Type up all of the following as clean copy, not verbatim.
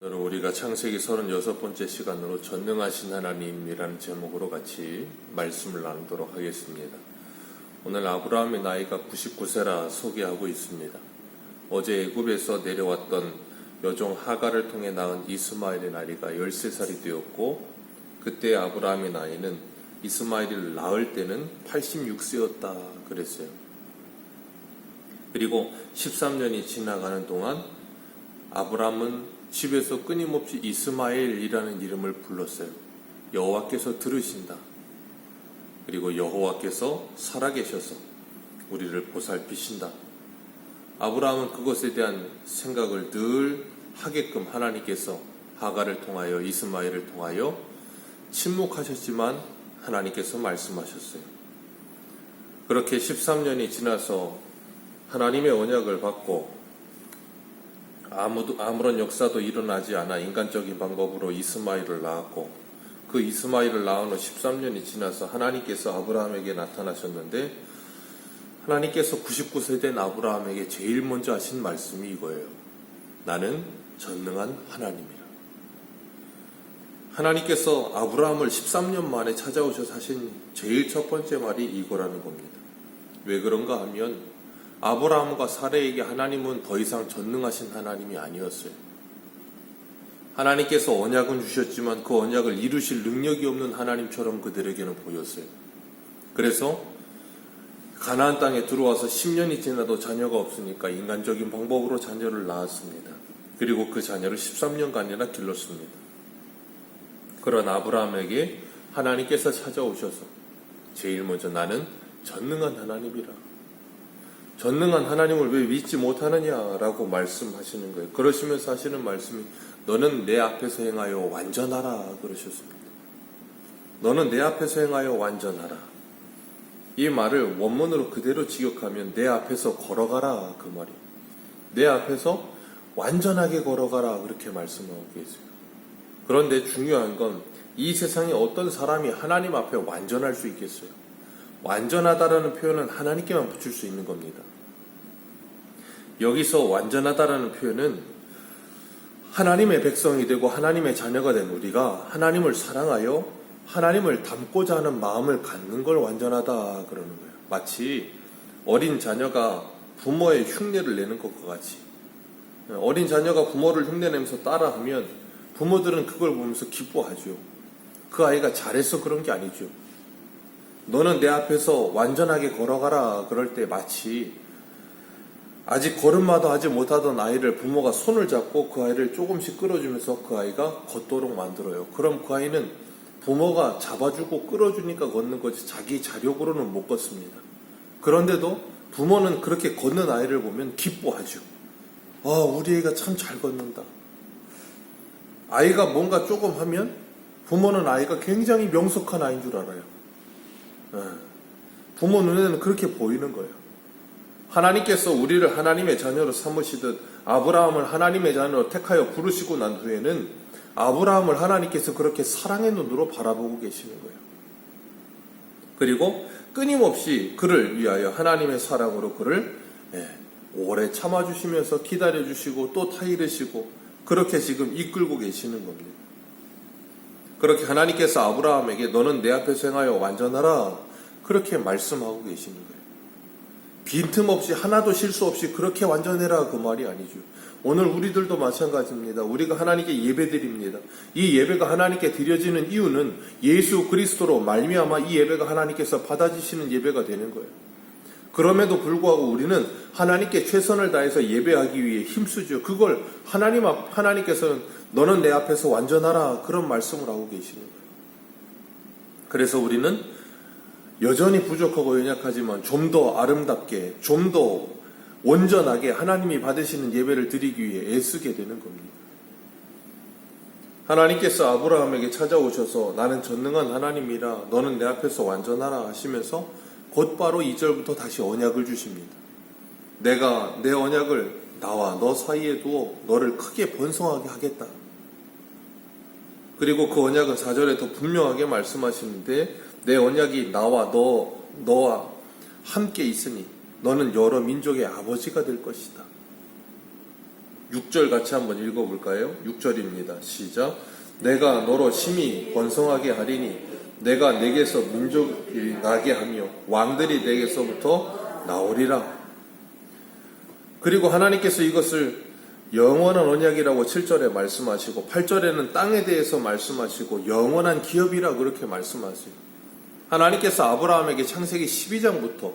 오늘은 우리가 창세기 36번째 시간으로 전능하신 하나님이라는 제목으로 같이 말씀을 나누도록 하겠습니다. 오늘 아브라함의 나이가 99세라 소개하고 있습니다. 어제 애굽에서 내려왔던 여종 하갈을 통해 낳은 이스마엘의 나이가 13살이 되었고, 그때 아브라함의 나이는 이스마엘을 낳을 때는 86세였다 그랬어요. 그리고 13년이 지나가는 동안 아브라함은 집에서 끊임없이 이스마엘이라는 이름을 불렀어요. 여호와께서 들으신다. 그리고 여호와께서 살아계셔서 우리를 보살피신다. 아브라함은 그것에 대한 생각을 늘 하게끔 하나님께서 하갈을 통하여 이스마엘을 통하여 침묵하셨지만 하나님께서 말씀하셨어요. 그렇게 13년이 지나서 하나님의 언약을 받고 아무런 역사도 일어나지 않아 인간적인 방법으로 이스마엘을 낳았고, 그 이스마엘을 낳은 후 13년이 지나서 하나님께서 아브라함에게 나타나셨는데, 하나님께서 99세 된 아브라함에게 제일 먼저 하신 말씀이 이거예요. 나는 전능한 하나님이라. 하나님께서 아브라함을 13년 만에 찾아오셔서 하신 제일 첫 번째 말이 이거라는 겁니다. 왜 그런가 하면 아브라함과 사레에게 하나님은 더 이상 전능하신 하나님이 아니었어요. 하나님께서 언약은 주셨지만 그 언약을 이루실 능력이 없는 하나님처럼 그들에게는 보였어요. 그래서 가나안 땅에 들어와서 10년이 지나도 자녀가 없으니까 인간적인 방법으로 자녀를 낳았습니다. 그리고 그 자녀를 13년간이나 길렀습니다. 그런 아브라함에게 하나님께서 찾아오셔서 제일 먼저 나는 전능한 하나님이라, 전능한 하나님을 왜 믿지 못하느냐라고 말씀하시는 거예요. 그러시면서 하시는 말씀이 너는 내 앞에서 행하여 완전하라 그러셨습니다. 너는 내 앞에서 행하여 완전하라. 이 말을 원문으로 그대로 직역하면 내 앞에서 걸어가라 그 말이에요. 내 앞에서 완전하게 걸어가라 그렇게 말씀하고 계세요. 그런데 중요한 건 이 세상에 어떤 사람이 하나님 앞에 완전할 수 있겠어요? 완전하다라는 표현은 하나님께만 붙일 수 있는 겁니다. 여기서 완전하다라는 표현은 하나님의 백성이 되고 하나님의 자녀가 된 우리가 하나님을 사랑하여 하나님을 닮고자 하는 마음을 갖는 걸 완전하다 그러는 거예요. 마치 어린 자녀가 부모의 흉내를 내는 것과 같이, 어린 자녀가 부모를 흉내내면서 따라하면 부모들은 그걸 보면서 기뻐하죠. 그 아이가 잘해서 그런 게 아니죠. 너는 내 앞에서 완전하게 걸어가라 그럴 때 마치 아직 걸음마도 하지 못하던 아이를 부모가 손을 잡고 그 아이를 조금씩 끌어주면서 그 아이가 걷도록 만들어요. 그럼 그 아이는 부모가 잡아주고 끌어주니까 걷는 거지 자기 자력으로는 못 걷습니다. 그런데도 부모는 그렇게 걷는 아이를 보면 기뻐하죠. 아, 우리 애가 참 잘 걷는다. 아이가 뭔가 조금 하면 부모는 아이가 굉장히 명석한 아이인 줄 알아요. 부모 눈에는 그렇게 보이는 거예요. 하나님께서 우리를 하나님의 자녀로 삼으시듯 아브라함을 하나님의 자녀로 택하여 부르시고 난 후에는 아브라함을 하나님께서 그렇게 사랑의 눈으로 바라보고 계시는 거예요. 그리고 끊임없이 그를 위하여 하나님의 사랑으로 그를 오래 참아주시면서 기다려주시고 또 타이르시고 그렇게 지금 이끌고 계시는 겁니다. 그렇게 하나님께서 아브라함에게 너는 내 앞에서 행하여 완전하라 그렇게 말씀하고 계시는 거예요. 빈틈없이 하나도 실수 없이 그렇게 완전해라 그 말이 아니죠. 오늘 우리들도 마찬가지입니다. 우리가 하나님께 예배드립니다. 이 예배가 하나님께 드려지는 이유는 예수 그리스도로 말미암아 이 예배가 하나님께서 받아주시는 예배가 되는 거예요. 그럼에도 불구하고 우리는 하나님께 최선을 다해서 예배하기 위해 힘쓰죠. 그걸 하나님께서는 너는 내 앞에서 완전하라 그런 말씀을 하고 계시는 거예요. 그래서 우리는 여전히 부족하고 연약하지만 좀 더 아름답게, 좀 더 온전하게 하나님이 받으시는 예배를 드리기 위해 애쓰게 되는 겁니다. 하나님께서 아브라함에게 찾아오셔서 나는 전능한 하나님이라 너는 내 앞에서 완전하라 하시면서 곧바로 2절부터 다시 언약을 주십니다. 내가 내 언약을 나와 너 사이에 두어 너를 크게 번성하게 하겠다. 그리고 그 언약은 4절에 더 분명하게 말씀하시는데 내 언약이 나와 너와 함께 있으니 너는 여러 민족의 아버지가 될 것이다. 6절 같이 한번 읽어볼까요? 6절입니다. 시작. 내가 너로 심히 번성하게 하리니 내가 내게서 민족이 나게 하며 왕들이 내게서부터 나오리라. 그리고 하나님께서 이것을 영원한 언약이라고 7절에 말씀하시고 8절에는 땅에 대해서 말씀하시고 영원한 기업이라 그렇게 말씀하세요. 하나님께서 아브라함에게 창세기 12장부터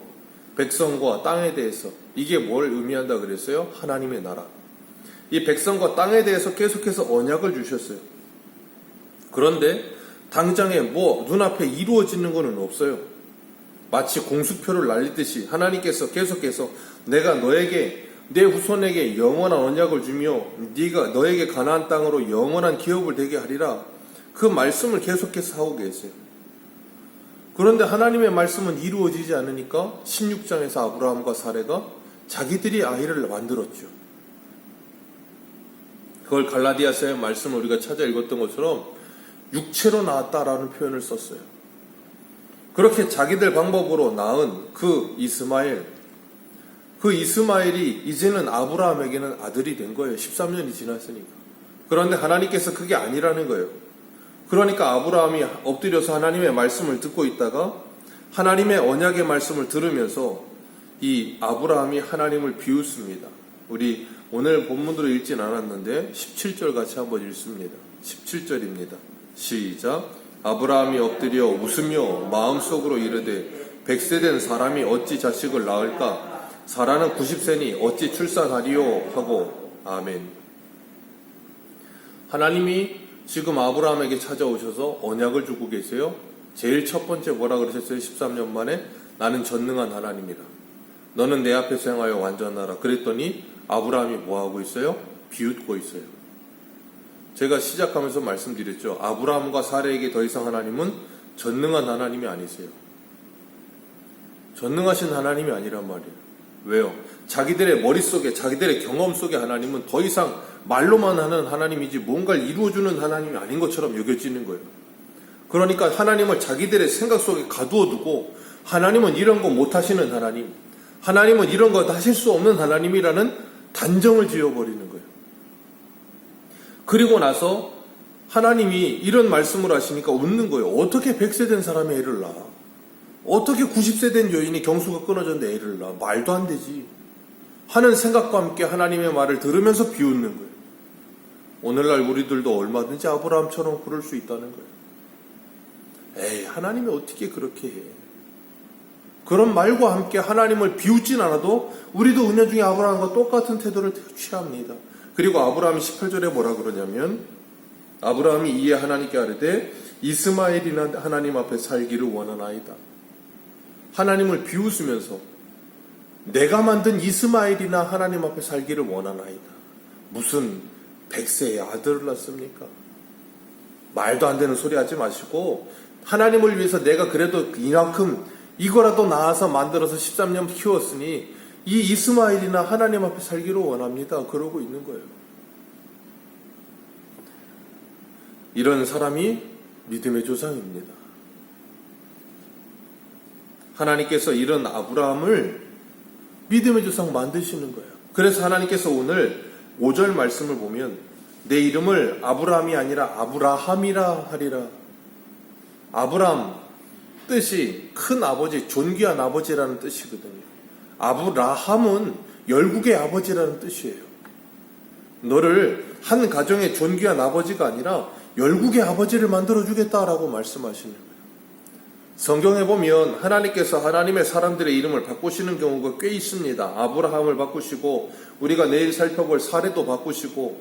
백성과 땅에 대해서 이게 뭘 의미한다 그랬어요? 하나님의 나라. 이 백성과 땅에 대해서 계속해서 언약을 주셨어요. 그런데 당장에 눈앞에 이루어지는 것은 없어요. 마치 공수표를 날리듯이 하나님께서 계속해서 내가 너에게 내 후손에게 영원한 언약을 주며 네가 너에게 가나안 땅으로 영원한 기업을 되게 하리라. 그 말씀을 계속해서 하고 계세요. 그런데 하나님의 말씀은 이루어지지 않으니까 16장에서 아브라함과 사레가 자기들이 아이를 만들었죠. 그걸 갈라디아서의 말씀을 우리가 찾아 읽었던 것처럼 육체로 낳았다라는 표현을 썼어요. 그렇게 자기들 방법으로 낳은 그 이스마엘이 이제는 아브라함에게는 아들이 된 거예요. 13년이 지났으니까. 그런데 하나님께서 그게 아니라는 거예요. 그러니까 아브라함이 엎드려서 하나님의 말씀을 듣고 있다가 하나님의 언약의 말씀을 들으면서 이 아브라함이 하나님을 비웃습니다. 우리 오늘 본문으로 읽진 않았는데 17절 같이 한번 읽습니다. 17절입니다. 시작. 아브라함이 엎드려 웃으며 마음속으로 이르되 100세 된 사람이 어찌 자식을 낳을까? 사라는 90세니 어찌 출산하리요? 하고 아멘. 하나님이 지금 아브라함에게 찾아오셔서 언약을 주고 계세요. 제일 첫 번째 뭐라 그러셨어요? 13년 만에 나는 전능한 하나님이라. 너는 내 앞에서 행하여 완전하라. 그랬더니 아브라함이 뭐하고 있어요? 비웃고 있어요. 제가 시작하면서 말씀드렸죠. 아브라함과 사레에게 더 이상 하나님은 전능한 하나님이 아니세요. 전능하신 하나님이 아니란 말이에요. 왜요? 자기들의 머릿속에 자기들의 경험 속에 하나님은 더 이상 말로만 하는 하나님이지 뭔가를 이루어주는 하나님이 아닌 것처럼 여겨지는 거예요. 그러니까 하나님을 자기들의 생각 속에 가두어 두고 하나님은 이런 거 못하시는 하나님, 하나님은 이런 거 하실 수 없는 하나님이라는 단정을 지어버리는 거예요. 그리고 나서 하나님이 이런 말씀을 하시니까 웃는 거예요. 어떻게 100세 된 사람의 애를 낳아? 어떻게 90세 된 여인이 경수가 끊어졌는데 애를 낳아? 말도 안 되지. 하는 생각과 함께 하나님의 말을 들으면서 비웃는 거예요. 오늘날 우리들도 얼마든지 아브라함처럼 그럴 수 있다는 거예요. 에이, 하나님이 어떻게 그렇게 해? 그런 말과 함께 하나님을 비웃진 않아도 우리도 은연 중에 아브라함과 똑같은 태도를 취합니다. 그리고 아브라함이 18절에 뭐라 그러냐면 아브라함이 이에 하나님께 아뢰되 이스마엘이나 하나님 앞에 살기를 원하나이다. 하나님을 비웃으면서 내가 만든 이스마엘이나 하나님 앞에 살기를 원하나이다. 무슨 100세의 아들을 낳습니까? 말도 안 되는 소리 하지 마시고 하나님을 위해서 내가 그래도 이만큼 이거라도 낳아서 만들어서 13년 키웠으니 이 이스마엘이나 하나님 앞에 살기를 원합니다. 그러고 있는 거예요. 이런 사람이 믿음의 조상입니다. 하나님께서 이런 아브라함을 믿음의 조상 만드시는 거예요. 그래서 하나님께서 오늘 5절 말씀을 보면 내 이름을 아브라함이 아니라 아브라함이라 하리라. 아브라함 뜻이 큰 아버지, 존귀한 아버지라는 뜻이거든요. 아브라함은 열국의 아버지라는 뜻이에요. 너를 한 가정의 존귀한 아버지가 아니라 열국의 아버지를 만들어주겠다라고 말씀하시는 거예요. 성경에 보면 하나님께서 하나님의 사람들의 이름을 바꾸시는 경우가 꽤 있습니다. 아브라함을 바꾸시고 우리가 내일 살펴볼 사레도 바꾸시고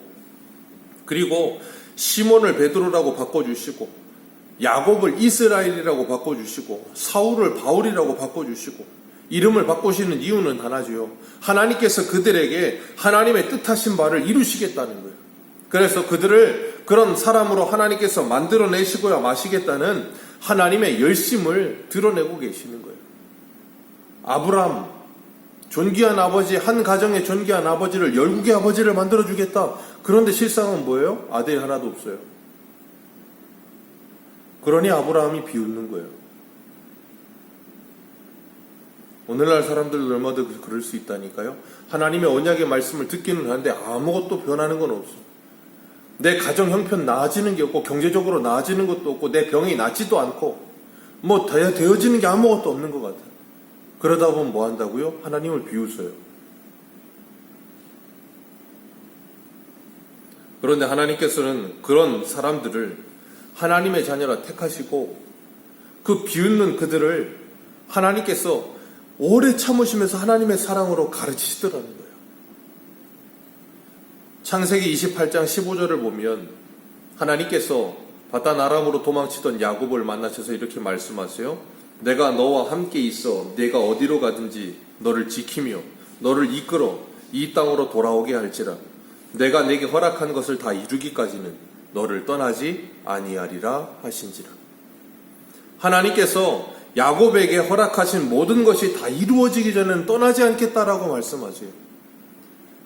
그리고 시몬을 베드로라고 바꿔주시고 야곱을 이스라엘이라고 바꿔주시고 사울을 바울이라고 바꿔주시고 이름을 바꾸시는 이유는 하나죠. 하나님께서 그들에게 하나님의 뜻하신 바를 이루시겠다는 거예요. 그래서 그들을 그런 사람으로 하나님께서 만들어내시고야 마시겠다는 하나님의 열심을 드러내고 계시는 거예요. 아브라함, 존귀한 아버지, 한 가정의 존귀한 아버지를 열국의 아버지를 만들어주겠다. 그런데 실상은 뭐예요? 아들이 하나도 없어요. 그러니 아브라함이 비웃는 거예요. 오늘날 사람들도 얼마든지 그럴 수 있다니까요. 하나님의 언약의 말씀을 듣기는 하는데 아무것도 변하는 건 없어. 내 가정 형편 나아지는 게 없고 경제적으로 나아지는 것도 없고 내 병이 낫지도 않고 뭐 되어지는 게 아무것도 없는 것 같아요. 그러다 보면 뭐 한다고요? 하나님을 비웃어요. 그런데 하나님께서는 그런 사람들을 하나님의 자녀라 택하시고 그 비웃는 그들을 하나님께서 오래 참으시면서 하나님의 사랑으로 가르치시더라는 거예요. 창세기 28장 15절을 보면 하나님께서 바단 아람으로 도망치던 야곱을 만나셔서 이렇게 말씀하세요. 내가 너와 함께 있어 네가 어디로 가든지 너를 지키며 너를 이끌어 이 땅으로 돌아오게 할지라. 내가 네게 허락한 것을 다 이루기까지는 너를 떠나지 아니하리라 하신지라. 하나님께서 야곱에게 허락하신 모든 것이 다 이루어지기 전에는 떠나지 않겠다라고 말씀하세요.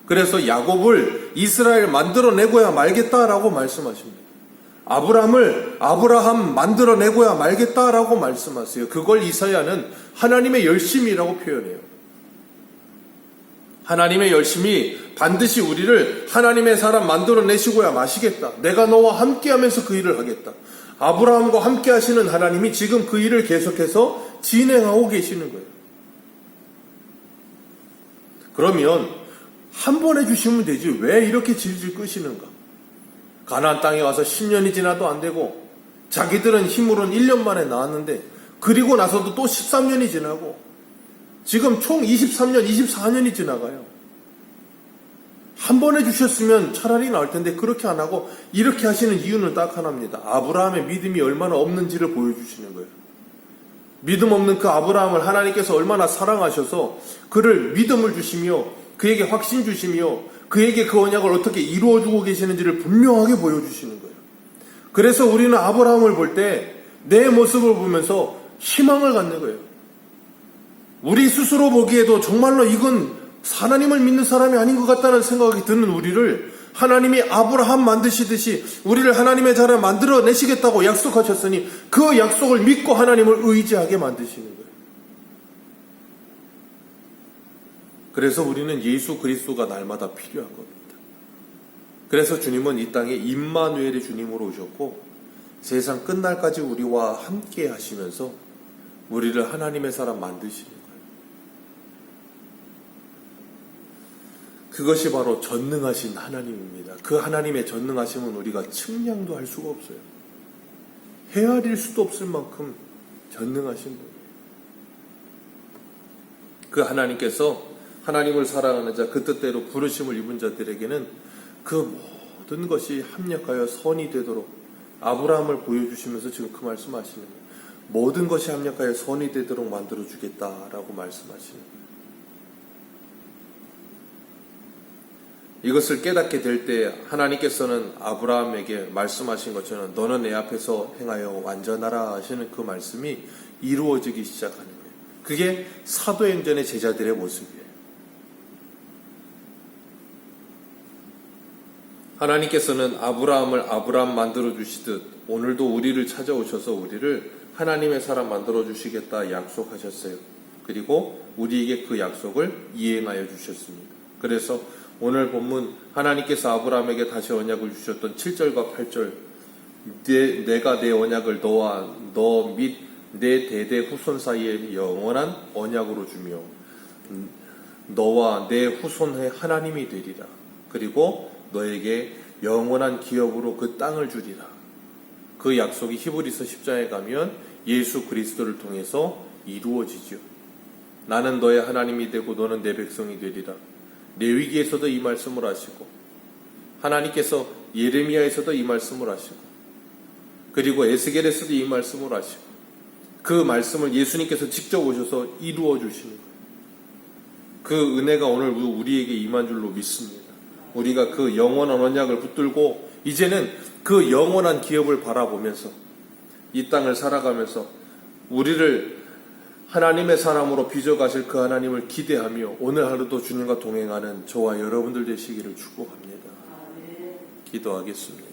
그래서 야곱을 이스라엘 만들어내고야 말겠다라고 말씀하십니다. 아브라함 만들어내고야 말겠다라고 말씀하세요. 그걸 이사야는 하나님의 열심이라고 표현해요. 하나님의 열심이 반드시 우리를 하나님의 사람 만들어내시고야 마시겠다. 내가 너와 함께하면서 그 일을 하겠다. 아브라함과 함께 하시는 하나님이 지금 그 일을 계속해서 진행하고 계시는 거예요. 그러면 한 번 해주시면 되지 왜 이렇게 질질 끄시는가? 가나안 땅에 와서 10년이 지나도 안 되고 자기들은 힘으로는 1년 만에 나왔는데 그리고 나서도 또 13년이 지나고 지금 총 23년, 24년이 지나가요. 한 번 해주셨으면 차라리 나을 텐데 그렇게 안 하고 이렇게 하시는 이유는 딱 하나입니다. 아브라함의 믿음이 얼마나 없는지를 보여주시는 거예요. 믿음 없는 그 아브라함을 하나님께서 얼마나 사랑하셔서 그를 믿음을 주시며 그에게 확신 주시며 그에게 그 언약을 어떻게 이루어주고 계시는지를 분명하게 보여주시는 거예요. 그래서 우리는 아브라함을 볼 때 내 모습을 보면서 희망을 갖는 거예요. 우리 스스로 보기에도 정말로 이건 하나님을 믿는 사람이 아닌 것 같다는 생각이 드는 우리를 하나님이 아브라함 만드시듯이 우리를 하나님의 자녀 만들어내시겠다고 약속하셨으니 그 약속을 믿고 하나님을 의지하게 만드시는 거예요. 그래서 우리는 예수 그리스도가 날마다 필요한 겁니다. 그래서 주님은 이 땅에 임마누엘의 주님으로 오셨고 세상 끝날까지 우리와 함께 하시면서 우리를 하나님의 사람 만드시는 거예요. 그것이 바로 전능하신 하나님입니다. 그 하나님의 전능하심은 우리가 측량도 할 수가 없어요. 헤아릴 수도 없을 만큼 전능하신 분이에요. 그 하나님께서 하나님을 사랑하는 자, 그 뜻대로 부르심을 입은 자들에게는 그 모든 것이 합력하여 선이 되도록 아브라함을 보여주시면서 지금 그 말씀하시는 거예요. 모든 것이 합력하여 선이 되도록 만들어주겠다라고 말씀하시는 거예요. 이것을 깨닫게 될 때 하나님께서는 아브라함에게 말씀하신 것처럼 너는 내 앞에서 행하여 완전하라 하시는 그 말씀이 이루어지기 시작하는 거예요. 그게 사도행전의 제자들의 모습이에요. 하나님께서는 아브라함을 아브라함 만들어 주시듯 오늘도 우리를 찾아오셔서 우리를 하나님의 사람 만들어 주시겠다 약속하셨어요. 그리고 우리에게 그 약속을 이행하여 주셨습니다. 그래서 오늘 본문 하나님께서 아브라함에게 다시 언약을 주셨던 7절과 8절 내가 내 언약을 너와 너 및 내 대대 후손 사이에 영원한 언약으로 주며 너와 내 후손의 하나님이 되리라. 그리고 너에게 영원한 기업으로 그 땅을 주리라. 그 약속이 히브리서 10장에 가면 예수 그리스도를 통해서 이루어지죠. 나는 너의 하나님이 되고 너는 내 백성이 되리라. 레위기에서도 이 말씀을 하시고 하나님께서 예레미야에서도 이 말씀을 하시고 그리고 에스겔에서도 이 말씀을 하시고 그 말씀을 예수님께서 직접 오셔서 이루어 주시는 거예요. 그 은혜가 오늘 우리에게 임한 줄로 믿습니다. 우리가 그 영원한 언약을 붙들고 이제는 그 영원한 기업을 바라보면서 이 땅을 살아가면서 우리를 하나님의 사람으로 빚어가실 그 하나님을 기대하며 오늘 하루도 주님과 동행하는 저와 여러분들 되시기를 축복합니다. 기도하겠습니다.